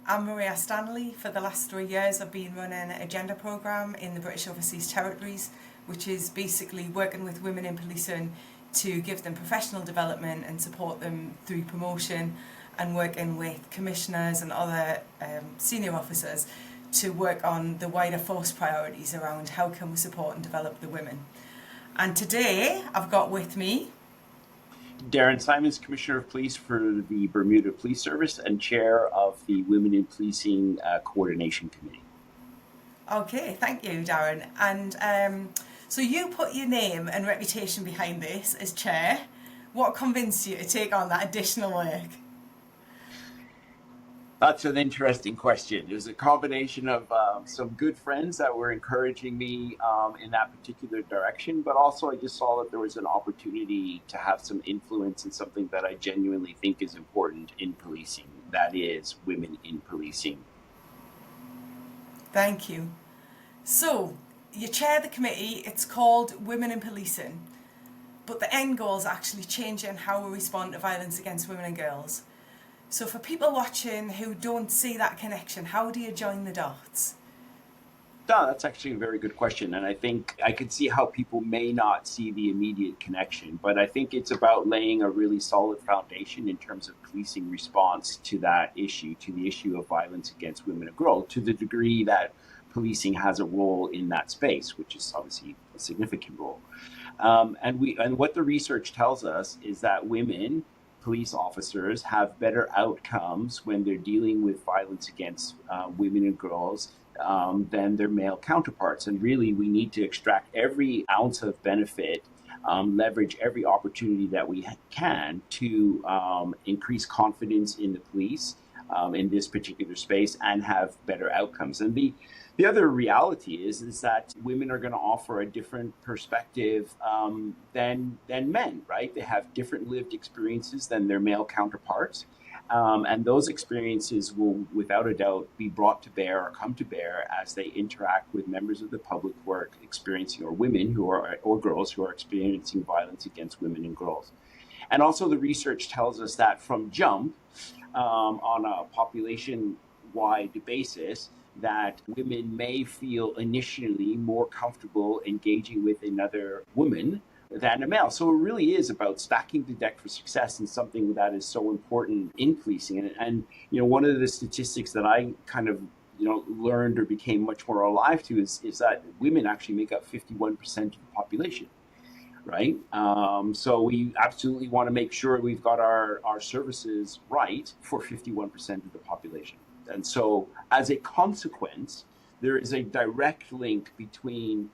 I'm Maria Stanley. For the last 3 years I've been running a gender programme in the British Overseas Territories, which is basically working with women in policing to give them professional development and support them through promotion, and working with commissioners and other senior officers to work on the wider force priorities around how can we support and develop the women. And today I've got with me Darrin Simons, Commissioner of Police for the Bermuda Police Service and Chair of the Women in Policing Coordination Committee. Okay, thank you, Darren. And so you put your name and reputation behind this as Chair. What convinced you to take on that additional work? That's an interesting question. It was a combination of some good friends that were encouraging me in that particular direction, but also I just saw that there was an opportunity to have some influence in something that I genuinely think is important in policing, that is women in policing. Thank you. So, you chair the committee, it's called Women in Policing, but the end goal is actually changing how we respond to violence against women and girls. So for people watching who don't see that connection, how do you join the dots? No, that's actually a very good question. And I think I could see how people may not see the immediate connection, but I think it's about laying a really solid foundation in terms of policing response to that issue, to the issue of violence against women and girls, to the degree that policing has a role in that space, which is obviously a significant role. And what the research tells us is that women police officers have better outcomes when they're dealing with violence against women and girls than their male counterparts. And really, we need to extract every ounce of benefit, leverage every opportunity that we can to increase confidence in the police in this particular space and have better outcomes. And the other reality is that women are going to offer a different perspective than men, right? They have different lived experiences than their male counterparts. And those experiences will, without a doubt, be brought to bear or come to bear as they interact with members of the public who are experiencing, or women who are, or girls who are experiencing violence against women and girls. And also the research tells us that from jump, on a population-wide basis, that women may feel initially more comfortable engaging with another woman than a male. So it really is about stacking the deck for success, and something that is so important in policing. And one of the statistics that I kind of learned or became much more alive to is that women actually make up 51% of the population. Right. So we absolutely want to make sure we've got our services right for 51% of the population. And so as a consequence, there is a direct link between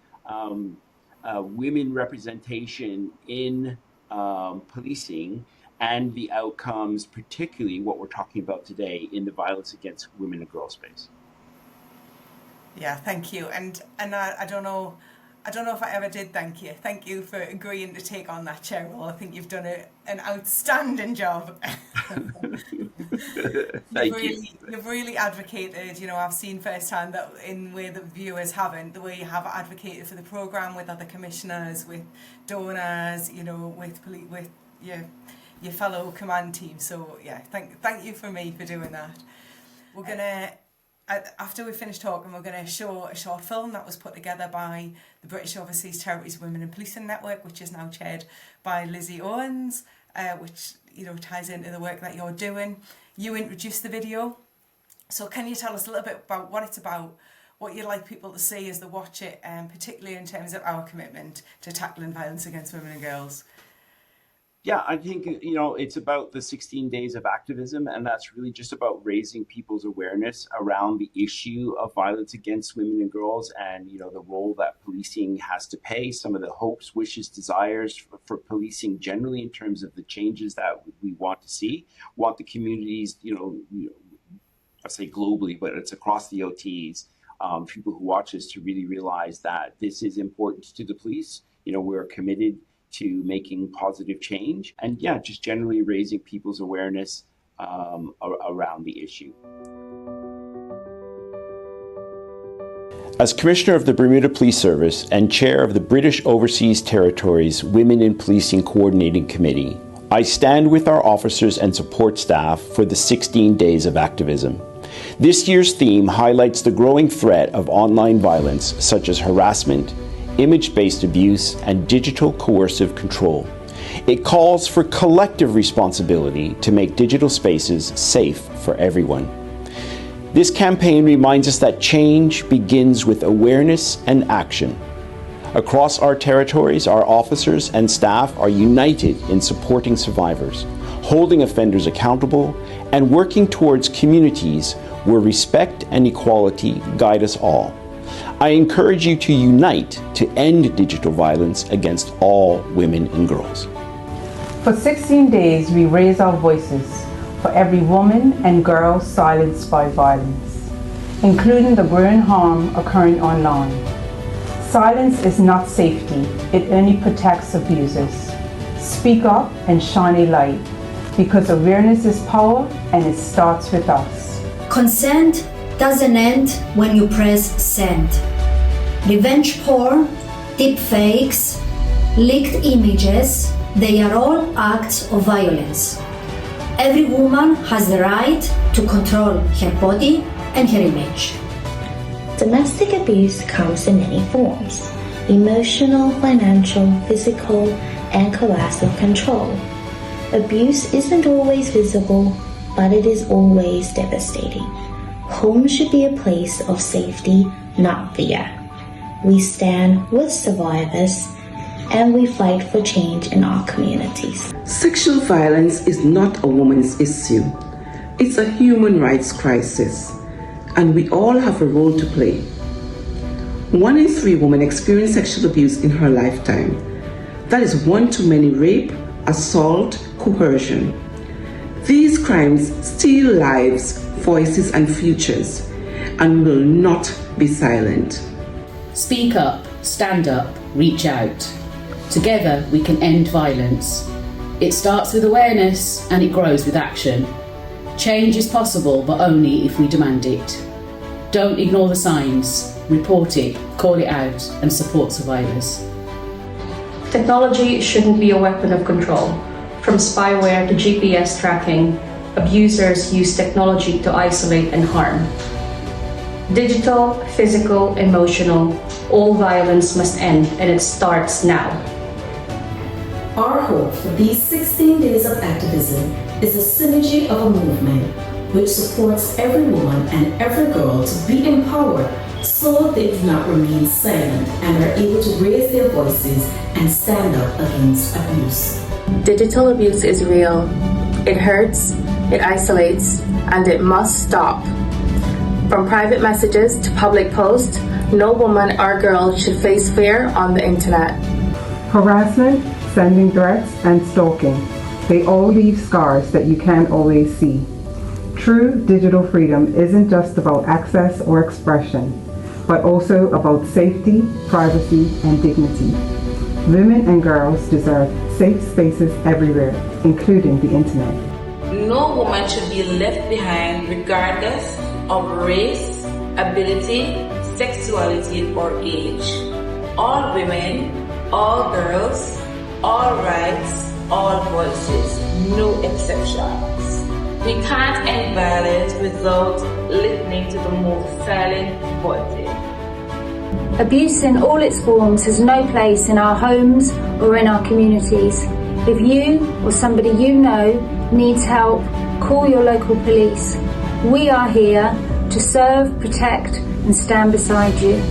women representation in policing and the outcomes, particularly what we're talking about today in the violence against women and girls space. Yeah, thank you. And I don't know if I ever did thank you. Thank you for agreeing to take on that chair role. I think you've done an outstanding job. You've really advocated, I've seen firsthand that in way that viewers haven't, the way you have advocated for the programme with other commissioners, with donors, with your fellow command team. So yeah, thank you for doing that. We're gonna, after we finish talking, we're going to show a short film that was put together by the British Overseas Territories Women in Policing Network, which is now chaired by Lizzie Owens, which ties into the work that you're doing. You introduced the video, so can you tell us a little bit about what it's about, what you'd like people to see as they watch it, particularly in terms of our commitment to tackling violence against women and girls? Yeah, I think, it's about the 16 Days of Activism, and that's really just about raising people's awareness around the issue of violence against women and girls, and, the role that policing has to play, some of the hopes, wishes, desires for policing generally in terms of the changes that we want to see, want the communities, I say globally, but it's across the OTs, people who watch this to really realize that this is important to the police. We're committed to making positive change, and just generally raising people's awareness around the issue. As Commissioner of the Bermuda Police Service and Chair of the British Overseas Territories Women in Policing Coordinating Committee, I stand with our officers and support staff for the 16 Days of Activism. This year's theme highlights the growing threat of online violence such as harassment, image-based abuse, and digital coercive control. It calls for collective responsibility to make digital spaces safe for everyone. This campaign reminds us that change begins with awareness and action. Across our territories, our officers and staff are united in supporting survivors, holding offenders accountable, and working towards communities where respect and equality guide us all. I encourage you to unite to end digital violence against all women and girls. For 16 days, we raise our voices for every woman and girl silenced by violence, including the growing harm occurring online. Silence is not safety, it only protects abusers. Speak up and shine a light, because awareness is power and it starts with us. Consent doesn't end when you press send. Revenge porn, deepfakes, leaked images, they are all acts of violence. Every woman has the right to control her body and her image. Domestic abuse comes in many forms: emotional, financial, physical, and coercive control. Abuse isn't always visible, but it is always devastating. Home should be a place of safety, not fear. We stand with survivors, and we fight for change in our communities. Sexual violence is not a woman's issue. It's a human rights crisis, and we all have a role to play. 1 in 3 women experience sexual abuse in her lifetime. That is one too many: rape, assault, coercion. These crimes steal lives, voices, and futures, and will not be silent. Speak up, stand up, reach out. Together we can end violence. It starts with awareness and it grows with action. Change is possible, but only if we demand it. Don't ignore the signs, report it, call it out, and support survivors. Technology shouldn't be a weapon of control. From spyware to GPS tracking, abusers use technology to isolate and harm. Digital, physical, emotional, all violence must end, and it starts now. Our hope for these 16 days of activism is a synergy of a movement which supports every woman and every girl to be empowered so they do not remain silent and are able to raise their voices and stand up against abuse. Digital abuse is real. It hurts, it isolates, and it must stop. From private messages to public posts, no woman or girl should face fear on the internet. Harassment, sending threats, and stalking, they all leave scars that you can't always see. True digital freedom isn't just about access or expression, but also about safety, privacy, and dignity. Women and girls deserve safe spaces everywhere, including the internet. No woman should be left behind regardless of race, ability, sexuality, or age. All women, all girls, all rights, all voices, no exceptions. We can't end violence without listening to the most silent voices. Abuse in all its forms has no place in our homes or in our communities. If you or somebody you know needs help, call your local police. We are here to serve, protect, and stand beside you.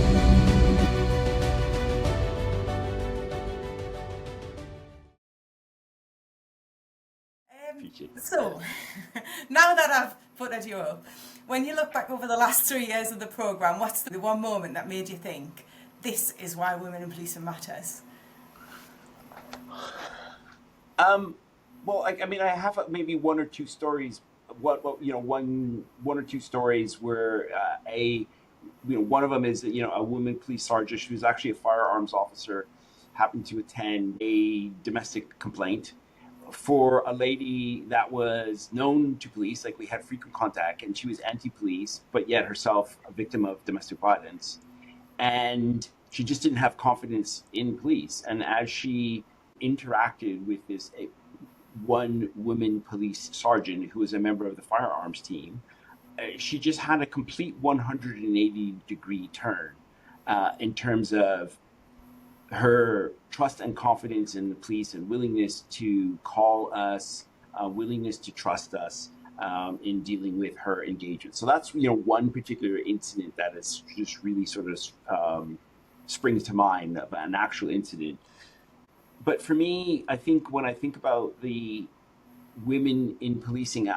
So, now that I've put you up, when you look back over the last 3 years of the programme, what's the one moment that made you think, this is why women in policing matters? Well, I mean, I have maybe one or two stories. One or two stories where one of them is a woman police sergeant. She was actually a firearms officer, happened to attend a domestic complaint for a lady that was known to police, like we had frequent contact, and she was anti-police, but yet herself a victim of domestic violence. And she just didn't have confidence in police. And as she interacted with this one woman police sergeant who was a member of the firearms team, she just had a complete 180-degree turn in terms of her trust and confidence in the police and willingness to call us, willingness to trust us in dealing with her engagement. So that's, one particular incident that is just really sort of springs to mind, of an actual incident. But for me, I think when I think about the women in policing,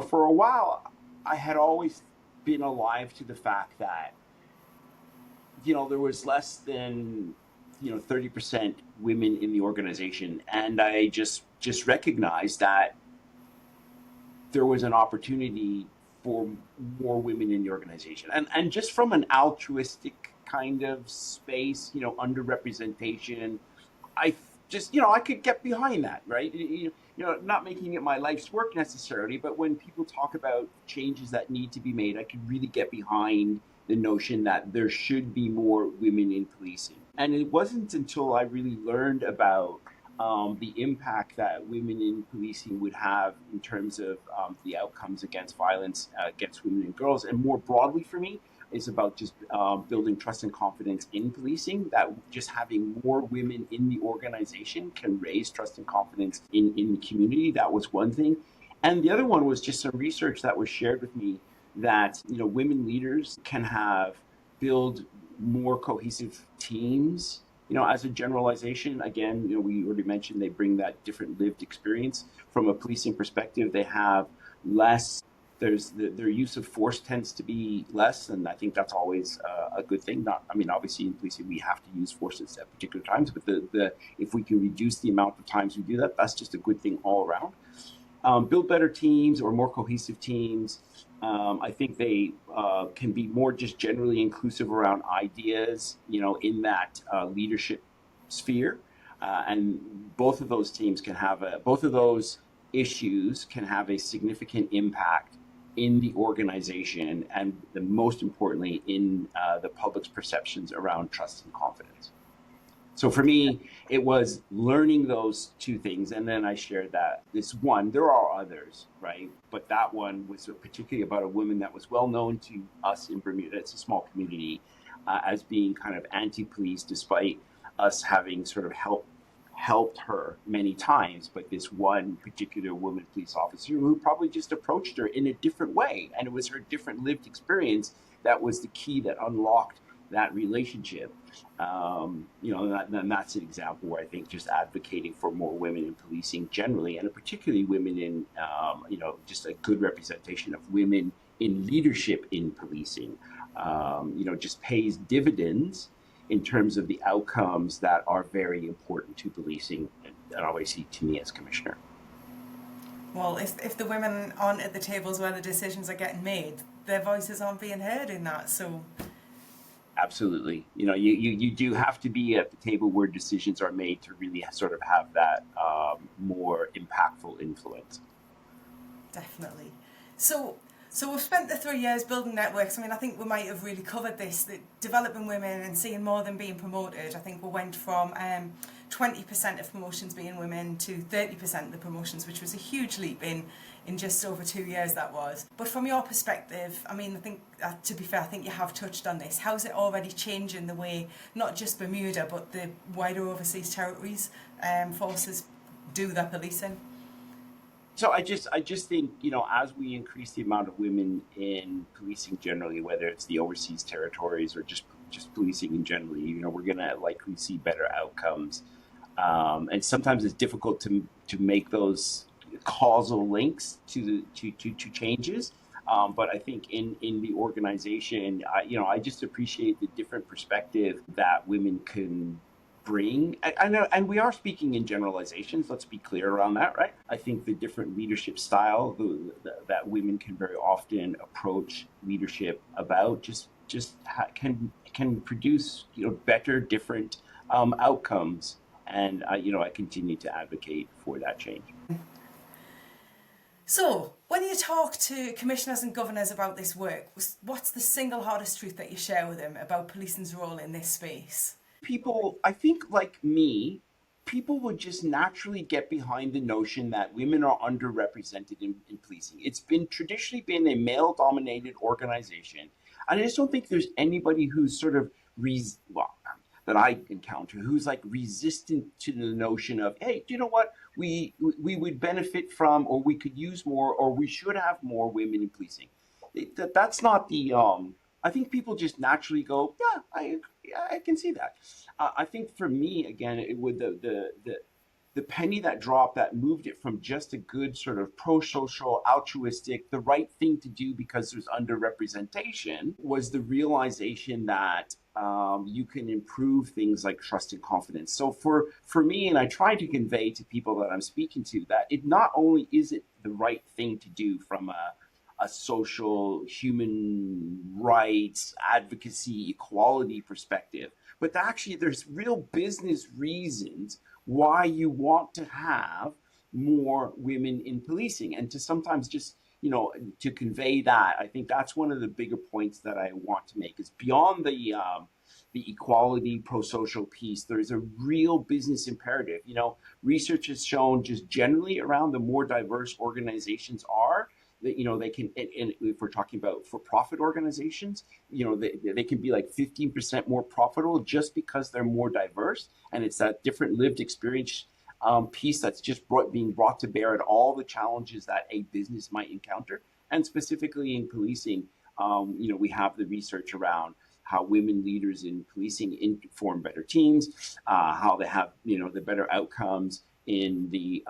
for a while, I had always been alive to the fact that, there was less than 30% women in the organization. And I just recognized that there was an opportunity for more women in the organization. And just from an altruistic kind of space, underrepresentation, I could get behind that, right? Not making it my life's work necessarily, but when people talk about changes that need to be made, I could really get behind the notion that there should be more women in policing. And it wasn't until I really learned about the impact that women in policing would have in terms of the outcomes against violence against women and girls. And more broadly for me, it's about just building trust and confidence in policing, that just having more women in the organization can raise trust and confidence in the community. That was one thing. And the other one was just some research that was shared with me that, women leaders can build more cohesive teams. As a generalization, again, we already mentioned they bring that different lived experience. From a policing perspective, they have less, their use of force tends to be less, and I think that's always a good thing. Obviously in policing we have to use force at particular times, but if we can reduce the amount of times we do that, that's just a good thing all around. Build better teams or more cohesive teams. I think they can be more just generally inclusive around ideas, in that leadership sphere. And both of those teams both of those issues can have a significant impact in the organization and most importantly in the public's perceptions around trust and confidence. So for me, it was learning those two things. And then I shared that there are others, right? But that one was particularly about a woman that was well known to us in Bermuda. It's a small community, as being kind of anti-police, despite us having sort of helped her many times. But this one particular woman police officer who probably just approached her in a different way. And it was her different lived experience that was the key that unlocked that relationship. And that's an example where I think just advocating for more women in policing generally, and particularly women in, just a good representation of women in leadership in policing, just pays dividends in terms of the outcomes that are very important to policing, and obviously to me as commissioner. Well, if the women aren't at the tables where the decisions are getting made, their voices aren't being heard in that, so... Absolutely. You do have to be at the table where decisions are made to really sort of have that more impactful influence. Definitely. So we've spent the 3 years building networks. I think we might have really covered this, that developing women and seeing more than being promoted. I think we went from 20% of promotions being women to 30% of the promotions, which was a huge leap in just over 2 years that was. But from your perspective, I think, to be fair, I think you have touched on this. How's it already changing the way, not just Bermuda, but the wider overseas territories forces do their policing? So I just think, as we increase the amount of women in policing generally, whether it's the overseas territories or just policing in generally, we're going to likely see better outcomes. And sometimes it's difficult to make those causal links to changes. But I think in the organization, I just appreciate the different perspective that women can bring. I know, and we are speaking in generalizations. Let's be clear around that, right? I think the different leadership style that women can very often approach leadership about can produce better, different outcomes. And I continue to advocate for that change. So, when you talk to commissioners and governors about this work, what's the single hardest truth that you share with them about policing's role in this space? People, I think like me, people would just naturally get behind the notion that women are underrepresented in policing. It's traditionally been a male-dominated organization. And I just don't think there's anybody who's sort of, that I encounter, who's like resistant to the notion of, hey, do you know what? We would benefit from, or we could use more, or we should have more women in policing. That's not the, I think people just naturally go, yeah, I can see that. I think for me, again, it would the penny that dropped that moved it from just a good sort of pro-social, altruistic, the right thing to do because there's underrepresentation, was the realization that you can improve things like trust and confidence. So for me, and I try to convey to people that I'm speaking to, that it not only is it the right thing to do from a social, human rights, advocacy, equality perspective, but actually there's real business reasons why you want to have more women in policing. And to sometimes just, to convey that, I think that's one of the bigger points that I want to make, is beyond the equality, pro-social piece, there's a real business imperative. Research has shown just generally around the more diverse organizations are, that they can, and if we're talking about for-profit organizations, they can be like 15% more profitable just because they're more diverse, and it's that different lived experience piece that's just being brought to bear at all the challenges that a business might encounter. And specifically in policing, we have the research around how women leaders in policing form better teams, how they have the better outcomes in the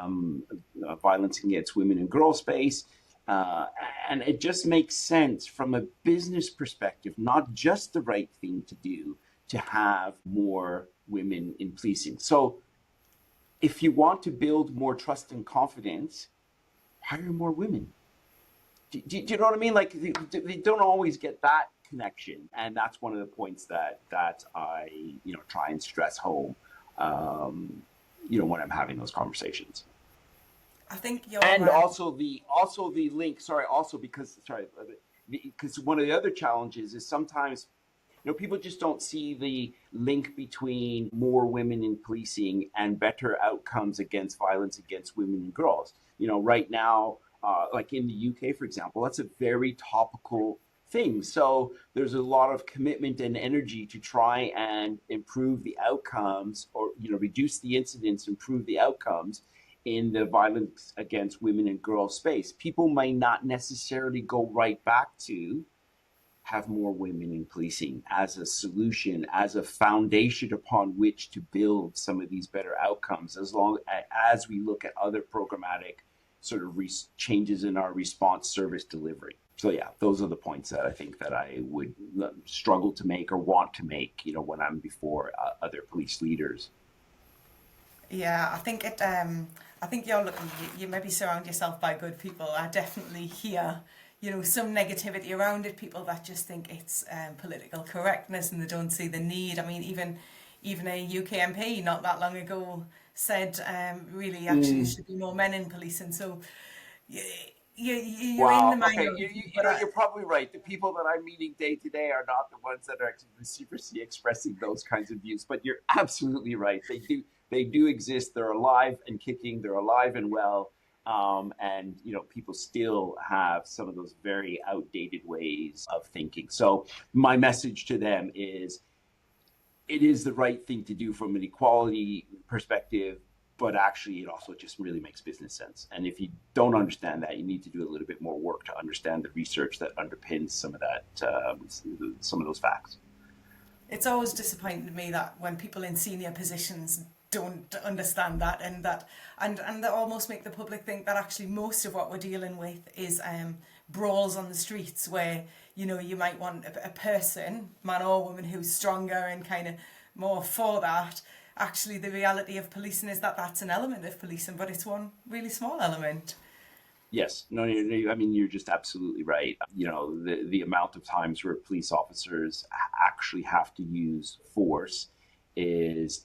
violence against women and girls space. And it just makes sense from a business perspective, not just the right thing to do, to have more women in policing. So if you want to build more trust and confidence, hire more women. Do you know what I mean? Like they don't always get that connection. And that's one of the points that I, try and stress home, when I'm having those conversations. I think you're and right. also the link. Because one of the other challenges is sometimes, people just don't see the link between more women in policing and better outcomes against violence against women and girls. Right now, like in the UK, for example, that's a very topical thing. So there's a lot of commitment and energy to try and improve the outcomes, or reduce the incidence, improve the outcomes in the violence against women and girls space. People may not necessarily go right back to have more women in policing as a solution, as a foundation upon which to build some of these better outcomes, as long as we look at other programmatic sort of changes in our response service delivery. So yeah, those are the points that I think that I would struggle to make or want to make, when I'm before other police leaders. Yeah, I think I think you're lucky. You maybe surround yourself by good people. I definitely hear, some negativity around it. People that just think it's political correctness and they don't see the need. I mean, even a UK MP not that long ago said, really, actually, there should be more men in policing. So you're in the minority. Okay, you're probably right. The people that I'm meeting day to day are not the ones that are actually vociferously expressing those kinds of views. But you're absolutely right. They do exist. They're alive and kicking. They're alive and well. And people still have some of those very outdated ways of thinking. So my message to them is, it is the right thing to do from an equality perspective, but actually it also just really makes business sense. And if you don't understand that, you need to do a little bit more work to understand the research that underpins some of that, some of those facts. It's always disappointing to me that when people in senior positions don't understand that, and that almost make the public think that actually most of what we're dealing with is brawls on the streets, where you might want a person, man or woman, who's stronger and kind of more for that. Actually, the reality of policing is that that's an element of policing, but it's one really small element. Yes, no, I mean, you're just absolutely right. The amount of times where police officers actually have to use force is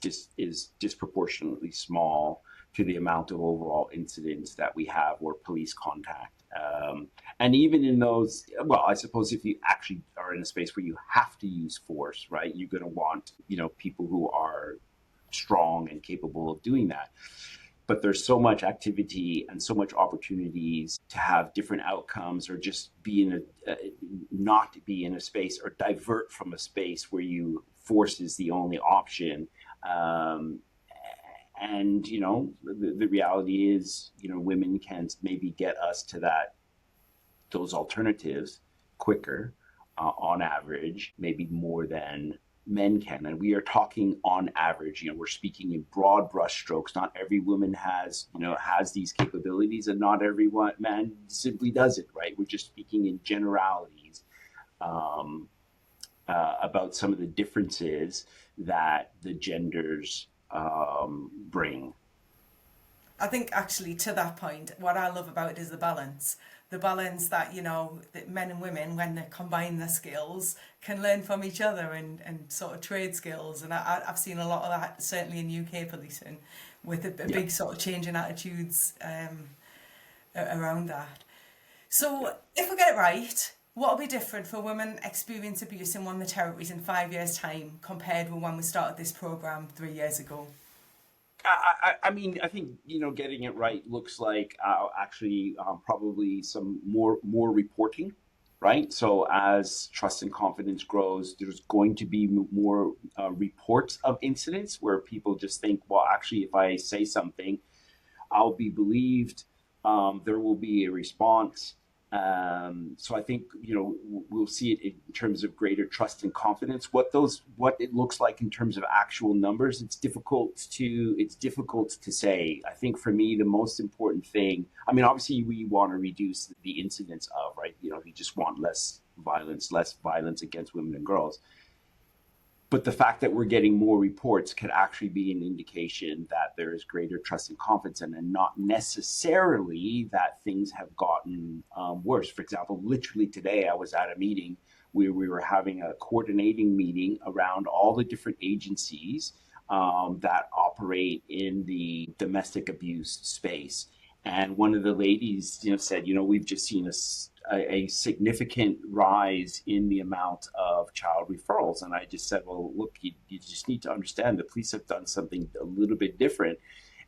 disproportionately small to the amount of overall incidents that we have or police contact. And even in those, well, I suppose if you actually are in a space where you have to use force, right, you're going to want, people who are strong and capable of doing that. But there's so much activity and so much opportunities to have different outcomes, or just be in not be in a space, or divert from a space where force is the only option. And, the reality is, women can maybe get us to those alternatives quicker, on average, maybe more than men can. And we are talking on average, we're speaking in broad brush strokes. Not every woman has these capabilities, and not every man simply does it, right? We're just speaking in generalities about some of the differences that the genders bring. I think actually to that point, what I love about it is the balance that, that men and women, when they combine their skills, can learn from each other and sort of trade skills. And I've seen a lot of that, certainly in UK policing, with a big sort of change in attitudes around that. So if we get it right, what will be different for women experience abuse in one of the territories in 5 years' time compared with when we started this programme 3 years ago? I mean, I think, getting it right looks like probably some more reporting, right? So as trust and confidence grows, there's going to be more reports of incidents where people just think, well, actually, if I say something, I'll be believed. There will be a response. So I think, we'll see it in terms of greater trust and confidence. What it looks like in terms of actual numbers, it's difficult to say. I think for me, the most important thing, obviously we want to reduce the incidence of, right? We just want less violence against women and girls. But the fact that we're getting more reports could actually be an indication that there is greater trust and confidence, and not necessarily that things have gotten worse. For example, literally today I was at a meeting where we were having a coordinating meeting around all the different agencies that operate in the domestic abuse space. And one of the ladies, said, we've just seen a significant rise in the amount of child referrals. And I just said, well, look, you just need to understand the police have done something a little bit different.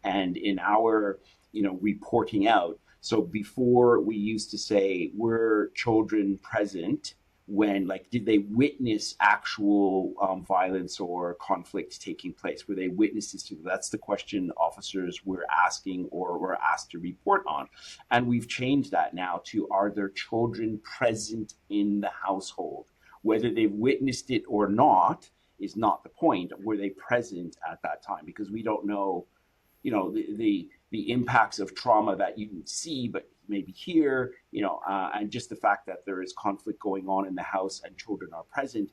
And in our, reporting out, so before we used to say, were children present when, did they witness actual violence or conflict taking place? Were they witnesses to? That's the question officers were asking or were asked to report on. And we've changed that now to, are there children present in the household? Whether they've witnessed it or not is not the point. Were they present at that time? Because we don't know, the impacts of trauma that you see, but maybe hear, and just the fact that there is conflict going on in the house and children are present.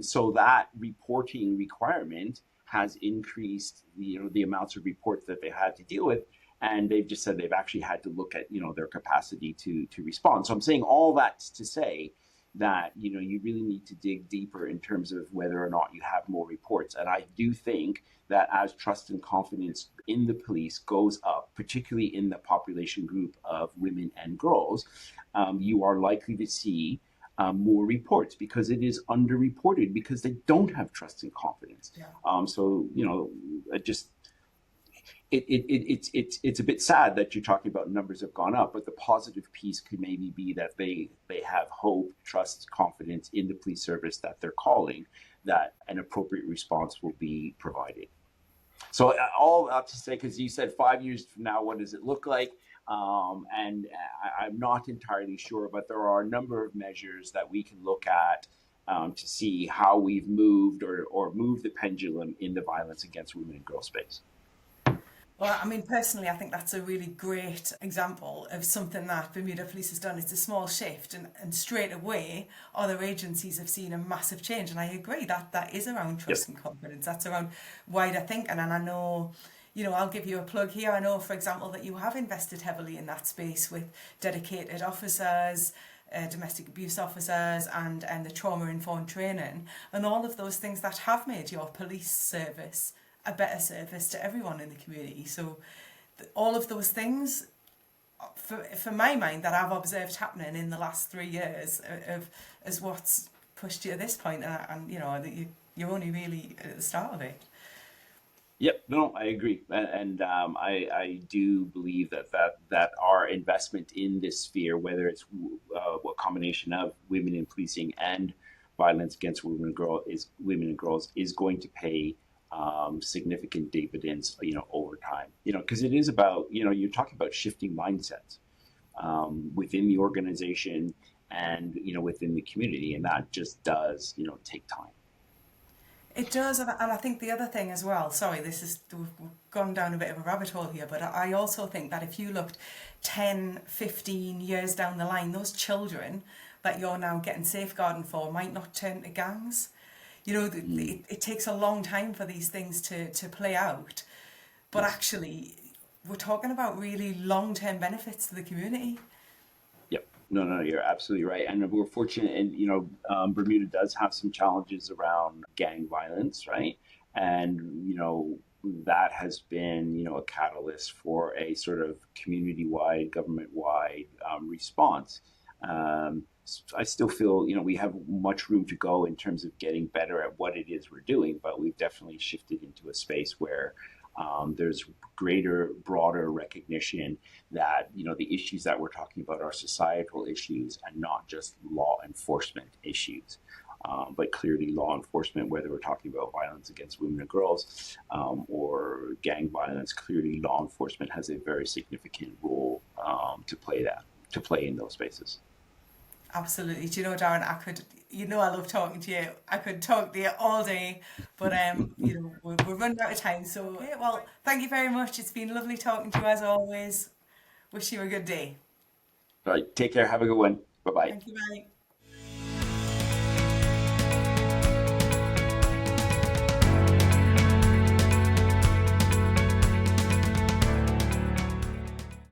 So that reporting requirement has increased the amounts of reports that they had to deal with. And they've just said they've actually had to look at, their capacity to respond. So I'm saying all that to say that, you really need to dig deeper in terms of whether or not you have more reports. And I do think that as trust and confidence in the police goes up, particularly in the population group of women and girls, you are likely to see more reports, because it is underreported, because they don't have trust and confidence. Yeah. So, it's a bit sad that you're talking about numbers have gone up, but the positive piece could maybe be that they have hope, trust, confidence in the police service that they're calling, that an appropriate response will be provided. So all up to say, because you said 5 years from now, what does it look like? And I'm not entirely sure, but there are a number of measures that we can look at to see how we've moved or moved the pendulum in the violence against women and girls space. Well, personally, I think that's a really great example of something that Bermuda Police has done. It's a small shift, and straight away, other agencies have seen a massive change. And I agree that is around trust and confidence. That's around wider thinking. And I know, I'll give you a plug here. I know, for example, that you have invested heavily in that space with dedicated officers, domestic abuse officers, and the trauma-informed training, and all of those things that have made your police service a better service to everyone in the community. So all of those things, for my mind, that I've observed happening in the last 3 years is what's pushed you to this point, and you're only really at the start of it. Yep, no, I agree, and I do believe that our investment in this sphere, whether it's a combination of women in policing and violence against women and girls, is going to pay significant dividends, over time. Because it is about, you're talking about shifting mindsets within the organization and within the community, and that just does take time. It does, and I think the other thing as well, sorry, we've gone down a bit of a rabbit hole here, but I also think that if you looked 10, 15 years down the line, those children that you're now getting safeguarding for might not turn to gangs. It takes a long time for these things to play out, but actually, we're talking about really long-term benefits to the community. Yep. No, you're absolutely right. And we're fortunate, and, Bermuda does have some challenges around gang violence, right? And, that has been, a catalyst for a sort of community-wide, government-wide response. I still feel, we have much room to go in terms of getting better at what it is we're doing, but we've definitely shifted into a space where there's greater, broader recognition that, the issues that we're talking about are societal issues and not just law enforcement issues. But clearly law enforcement, whether we're talking about violence against women and girls or gang violence, clearly law enforcement has a very significant role to play in those spaces. Absolutely. Do you know, Darren, I love talking to you. I could talk to you all day, but we're running out of time. So, well, thank you very much. It's been lovely talking to you as always. Wish you a good day. All right. Take care. Have a good one. Bye-bye. Thank you, bye.